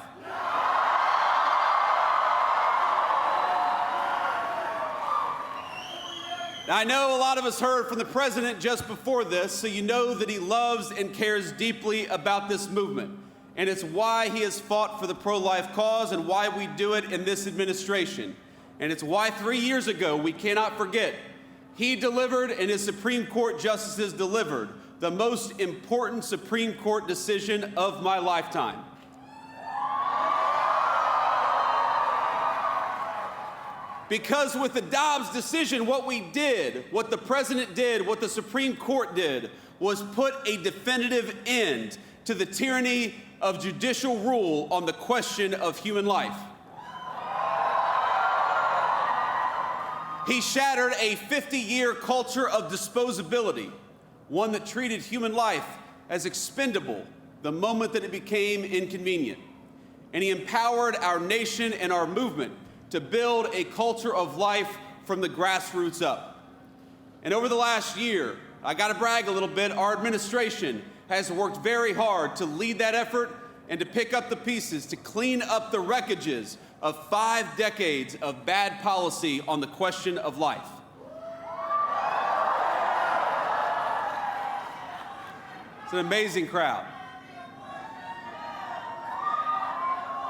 I know a lot of us heard from the president just before this, so you know that he loves and cares deeply about this movement. And it's why he has fought for the pro-life cause and why we do it in this administration. And it's why 3 years ago, we cannot forget, he delivered and his Supreme Court justices delivered the most important Supreme Court decision of my lifetime. Because with the Dobbs decision, what we did, what the president did, what the Supreme Court did, was put a definitive end to the tyranny of judicial rule on the question of human life. He shattered a 50-year culture of disposability, one that treated human life as expendable the moment that it became inconvenient. And he empowered our nation and our movement to build a culture of life from the grassroots up. And over the last year, I gotta brag a little bit, our administration has worked very hard to lead that effort and to pick up the pieces, to clean up the wreckages of 5 decades of bad policy on the question of life. It's an amazing crowd.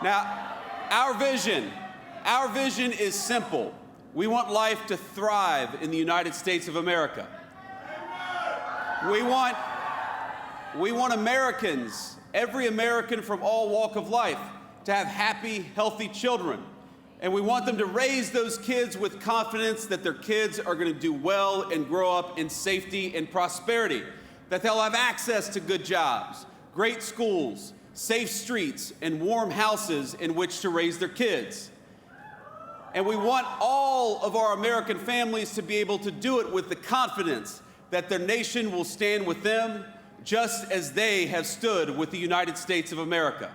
Now, our vision is simple. We want life to thrive in the United States of America. We want Americans, every American from all walk of life, to have happy, healthy children. And we want them to raise those kids with confidence that their kids are going to do well and grow up in safety and prosperity, that they'll have access to good jobs, great schools, safe streets, and warm houses in which to raise their kids. And we want all of our American families to be able to do it with the confidence that their nation will stand with them just as they have stood with the United States of America.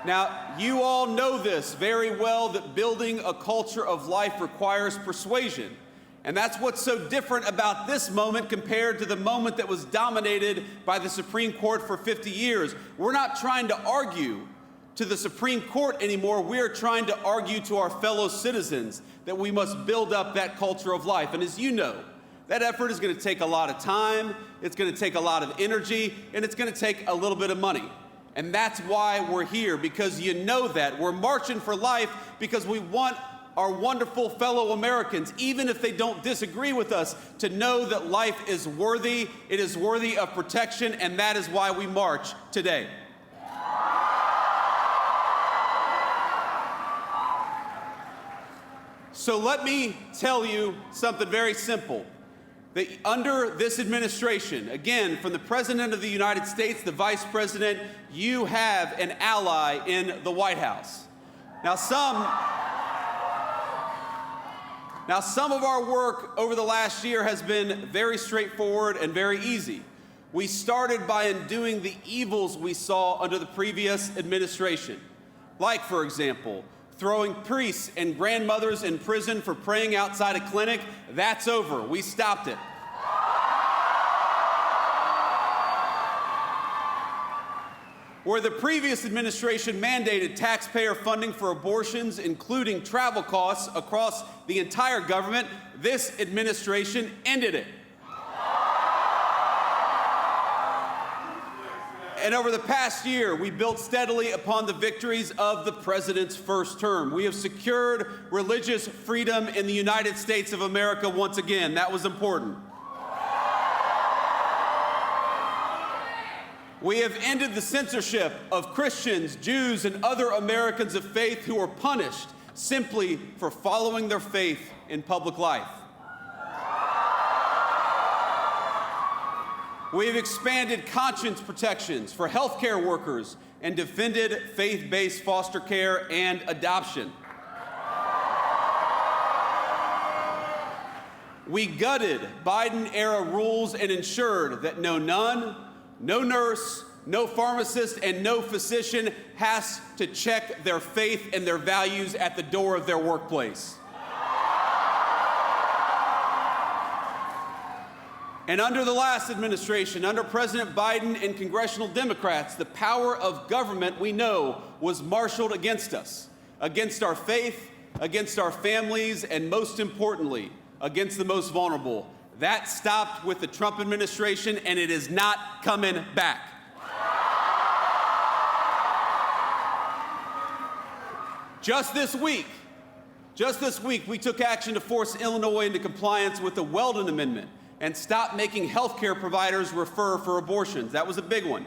Now, you all know this very well, that building a culture of life requires persuasion. And that's what's so different about this moment compared to the moment that was dominated by the Supreme Court for 50 years. We're not trying to argue to the Supreme Court anymore. We're trying to argue to our fellow citizens that we must build up that culture of life. And as you know, that effort is going to take a lot of time, it's going to take a lot of energy, and it's going to take a little bit of money. And that's why we're here, because you know that. We're marching for life because we want our wonderful fellow Americans, even if they don't disagree with us, to know that life is worthy, it is worthy of protection, and that is why we march today. So let me tell you something very simple. That under this administration, again, from the President of the United States, the Vice President, you have an ally in the White House. Now, some of our work over the last year has been very straightforward and very easy. We started by undoing the evils we saw under the previous administration, like, for example, throwing priests and grandmothers in prison for praying outside a clinic, that's over. We stopped it. Where the previous administration mandated taxpayer funding for abortions, including travel costs across the entire government, this administration ended it. And over the past year, we built steadily upon the victories of the president's first term. We have secured religious freedom in the United States of America once again. That was important. We have ended the censorship of Christians, Jews, and other Americans of faith who are punished simply for following their faith in public life. We have expanded conscience protections for healthcare workers and defended faith-based foster care and adoption. We gutted Biden-era rules and ensured that no nun, no nurse, no pharmacist, and no physician has to check their faith and their values at the door of their workplace. And under the last administration, under President Biden and congressional Democrats, the power of government, we know, was marshaled against us, against our faith, against our families, and most importantly, against the most vulnerable. That stopped with the Trump administration, and it is not coming back. Just this week, we took action to force Illinois into compliance with the Weldon Amendment and stop making healthcare providers refer for abortions. That was a big one.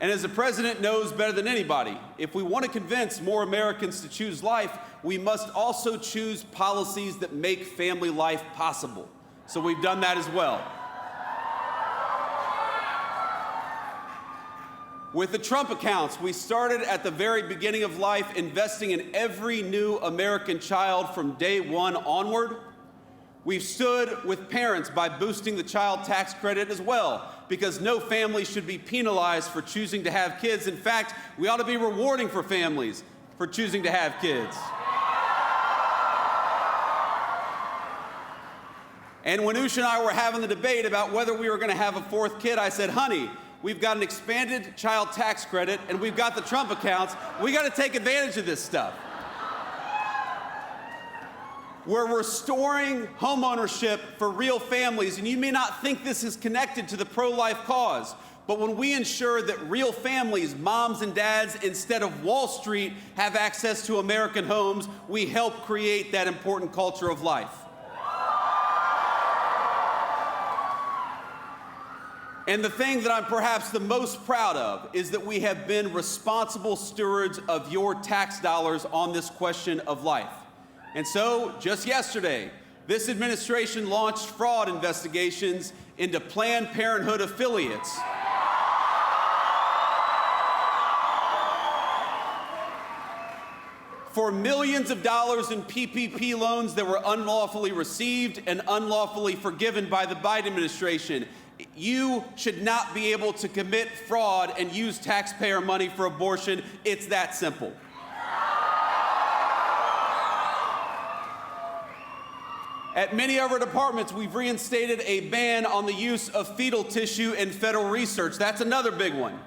And as the president knows better than anybody, if we want to convince more Americans to choose life, we must also choose policies that make family life possible. So we've done that as well. With the Trump accounts, we started at the very beginning of life, investing in every new American child from day one onward. We've stood with parents by boosting the child tax credit as well, because no family should be penalized for choosing to have kids. In fact, we ought to be rewarding for families for choosing to have kids. And when Usha and I were having the debate about whether we were going to have a fourth kid, I said, honey, we've got an expanded child tax credit and we've got the Trump accounts. We got to take advantage of this stuff. We're restoring homeownership for real families, and you may not think this is connected to the pro-life cause, but when we ensure that real families, moms and dads, instead of Wall Street, have access to American homes, we help create that important culture of life. And the thing that I'm perhaps the most proud of is that we have been responsible stewards of your tax dollars on this question of life. And so, just yesterday, this administration launched fraud investigations into Planned Parenthood affiliates. For millions of dollars in PPP loans that were unlawfully received and unlawfully forgiven by the Biden administration. You should not be able to commit fraud and use taxpayer money for abortion. It's that simple. At many of our departments, we've reinstated a ban on the use of fetal tissue in federal research. That's another big one.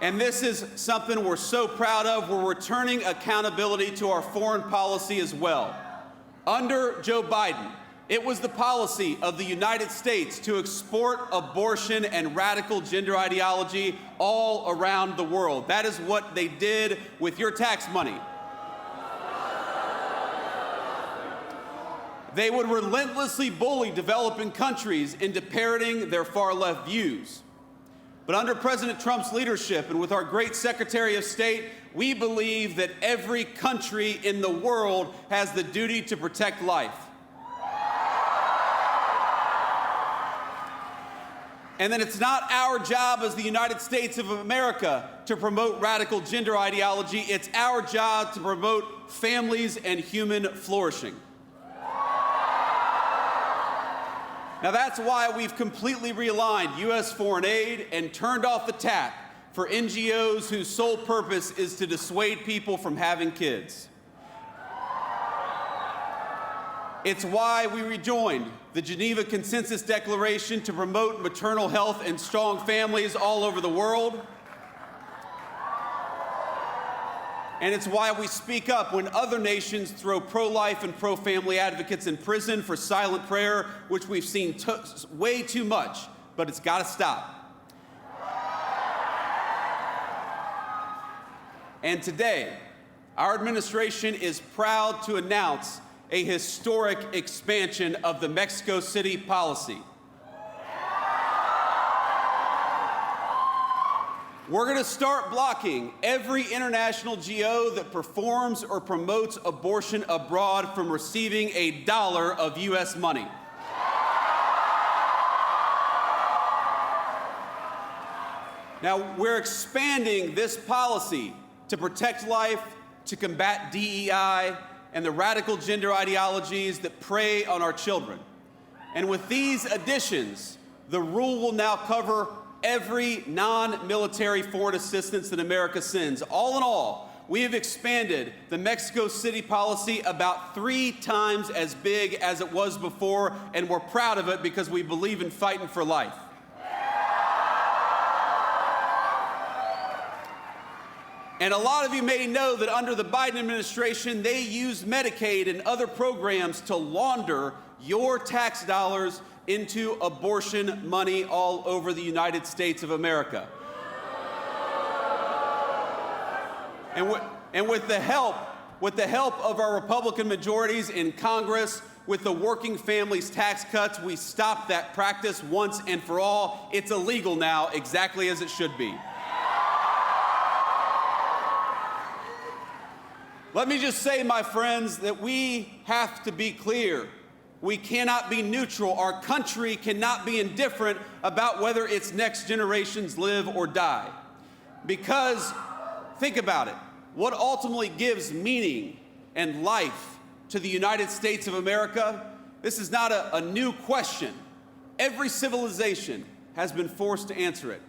And this is something we're so proud of. We're returning accountability to our foreign policy as well. Under Joe Biden, it was the policy of the United States to export abortion and radical gender ideology all around the world. That is what they did with your tax money. They would relentlessly bully developing countries into parroting their far-left views. But under President Trump's leadership and with our great Secretary of State, we believe that every country in the world has the duty to protect life. And that it's not our job as the United States of America to promote radical gender ideology. It's our job to promote families and human flourishing. Now, that's why we've completely realigned U.S. foreign aid and turned off the tap for NGOs whose sole purpose is to dissuade people from having kids. It's why we rejoined the Geneva Consensus Declaration to promote maternal health and strong families all over the world. And it's why we speak up when other nations throw pro-life and pro-family advocates in prison for silent prayer, which we've seen way too much, but it's got to stop. And today, our administration is proud to announce a historic expansion of the Mexico City policy. We're going to start blocking every international GO that performs or promotes abortion abroad from receiving $1 of U.S. money. Now, we're expanding this policy to protect life, to combat DEI, and the radical gender ideologies that prey on our children. And with these additions, the rule will now cover every non-military foreign assistance that America sends. All in all, we have expanded the Mexico City policy about 3 times as big as it was before, and we're proud of it because we believe in fighting for life. And a lot of you may know that under the Biden administration, they use Medicaid and other programs to launder your tax dollars into abortion money all over the United States of America. And with the help of our Republican majorities in Congress, with the Working Families Tax Cuts, we stopped that practice once and for all. It's illegal now, exactly as it should be. Let me just say, my friends, that we have to be clear. We cannot be neutral. Our country cannot be indifferent about whether its next generations live or die. Because, think about it, what ultimately gives meaning and life to the United States of America, this is not a new question. Every civilization has been forced to answer it.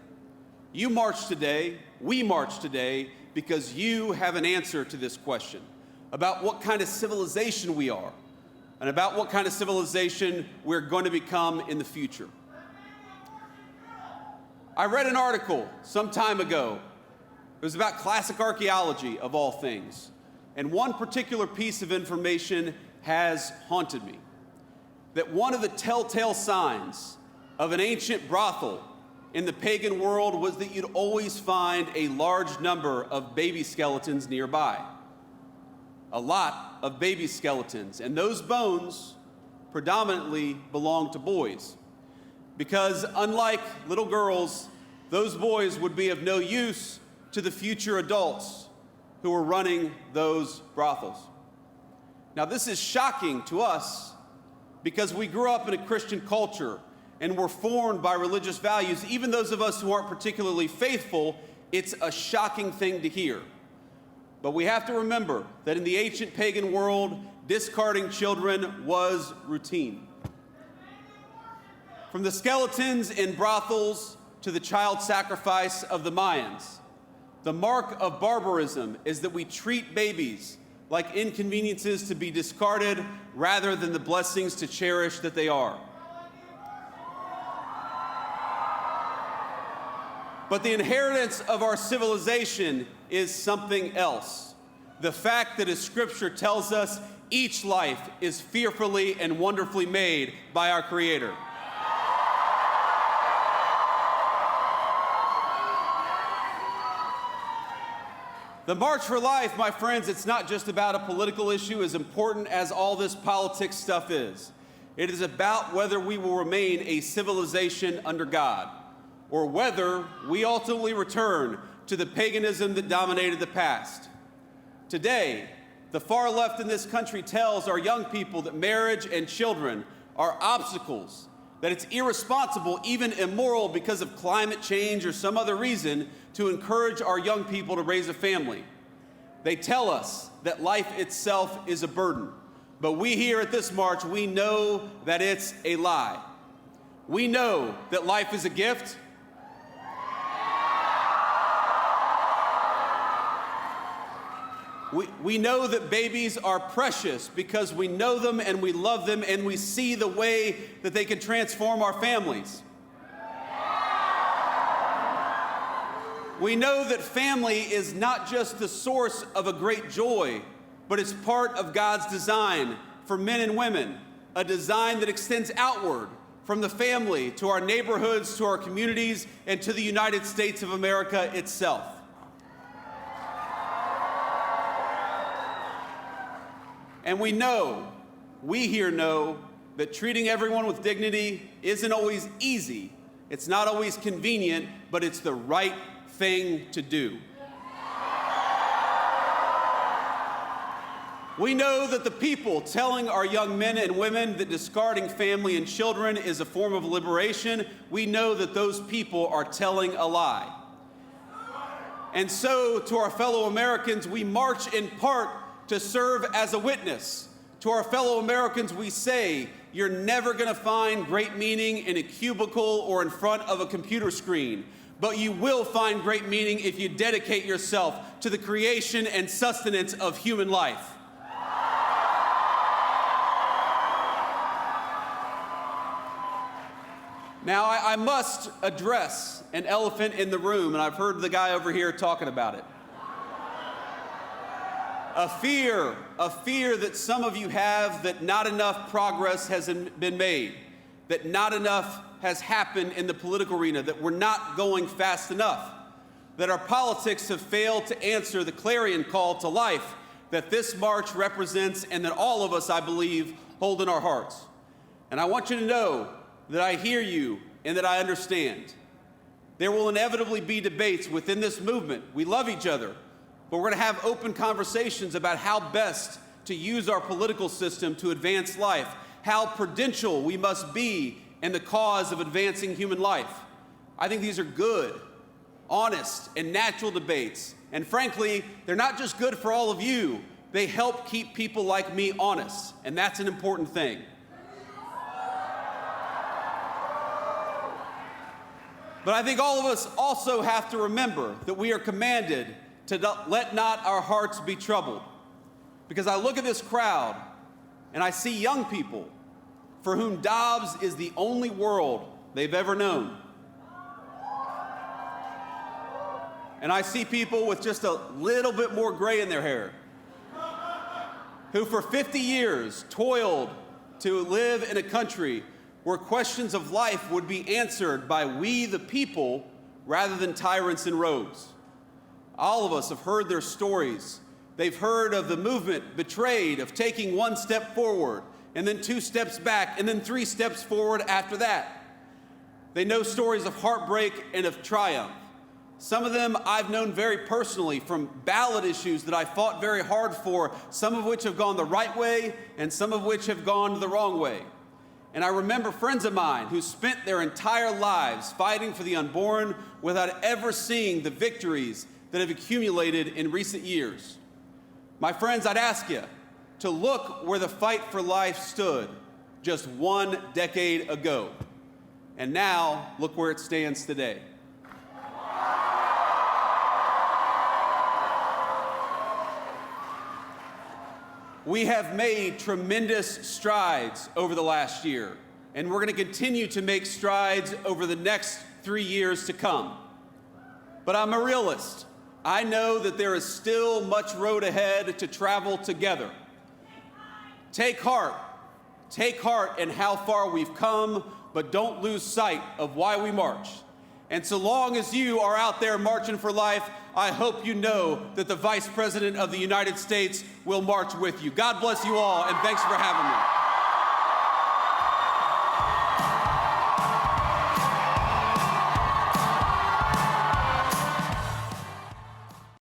You march today, we march today, because you have an answer to this question about what kind of civilization we are and about what kind of civilization we're going to become in the future. I read an article some time ago. It was about classic archaeology, of all things. And one particular piece of information has haunted me. That one of the telltale signs of an ancient brothel in the pagan world was that you'd always find a large number of baby skeletons nearby. A lot of baby skeletons. And those bones predominantly belonged to boys. Because unlike little girls, those boys would be of no use to the future adults who were running those brothels. Now, this is shocking to us because we grew up in a Christian culture and were formed by religious values. Even those of us who aren't particularly faithful, it's a shocking thing to hear. But we have to remember that in the ancient pagan world, discarding children was routine. From the skeletons in brothels to the child sacrifice of the Mayans, the mark of barbarism is that we treat babies like inconveniences to be discarded rather than the blessings to cherish that they are. But the inheritance of our civilization is something else. The fact that, as Scripture tells us, each life is fearfully and wonderfully made by our Creator. The March for Life, my friends, it's not just about a political issue as important as all this politics stuff is. It is about whether we will remain a civilization under God, or whether we ultimately return to the paganism that dominated the past. Today, the far left in this country tells our young people that marriage and children are obstacles, that it's irresponsible, even immoral because of climate change or some other reason, to encourage our young people to raise a family. They tell us that life itself is a burden, but we here at this march, we know that it's a lie. We know that life is a gift. We know that babies are precious because we know them and we love them and we see the way that they can transform our families. We know that family is not just the source of a great joy, but it's part of God's design for men and women, a design that extends outward from the family to our neighborhoods, to our communities, and to the United States of America itself. And we here know, that treating everyone with dignity isn't always easy. It's not always convenient, but it's the right thing to do. We know that the people telling our young men and women that discarding family and children is a form of liberation, we know that those people are telling a lie. And so, to our fellow Americans, we march in part to serve as a witness. To our fellow Americans, we say, you're never going to find great meaning in a cubicle or in front of a computer screen, but you will find great meaning if you dedicate yourself to the creation and sustenance of human life. Now, I must address an elephant in the room, and I've heard the guy over here talking about it. A fear that some of you have that not enough progress has been made, that not enough has happened in the political arena, that we're not going fast enough, that our politics have failed to answer the clarion call to life that this march represents and that all of us, I believe, hold in our hearts. And I want you to know that I hear you and that I understand. There will inevitably be debates within this movement. We love each other. But we're going to have open conversations about how best to use our political system to advance life, how prudential we must be in the cause of advancing human life. I think these are good, honest, and natural debates. And frankly, they're not just good for all of you, they help keep people like me honest, and that's an important thing. But I think all of us also have to remember that we are commanded to let not our hearts be troubled. Because I look at this crowd and I see young people for whom Dobbs is the only world they've ever known. And I see people with just a little bit more gray in their hair who for 50 years toiled to live in a country where questions of life would be answered by we the people rather than tyrants in robes. All of us have heard their stories. They've heard of the movement betrayed, of taking one step forward, and then 2 steps back, and then 3 steps forward after that. They know stories of heartbreak and of triumph. Some of them I've known very personally from ballot issues that I fought very hard for, some of which have gone the right way, and some of which have gone the wrong way. And I remember friends of mine who spent their entire lives fighting for the unborn without ever seeing the victories that have accumulated in recent years. My friends, I'd ask you to look where the fight for life stood just 1 decade ago. And now, look where it stands today. We have made tremendous strides over the last year, and we're going to continue to make strides over the next 3 years to come. But I'm a realist. I know that there is still much road ahead to travel together. Take heart in how far we've come, but don't lose sight of why we march. And so long as you are out there marching for life, I hope you know that the Vice President of the United States will march with you. God bless you all, and thanks for having me.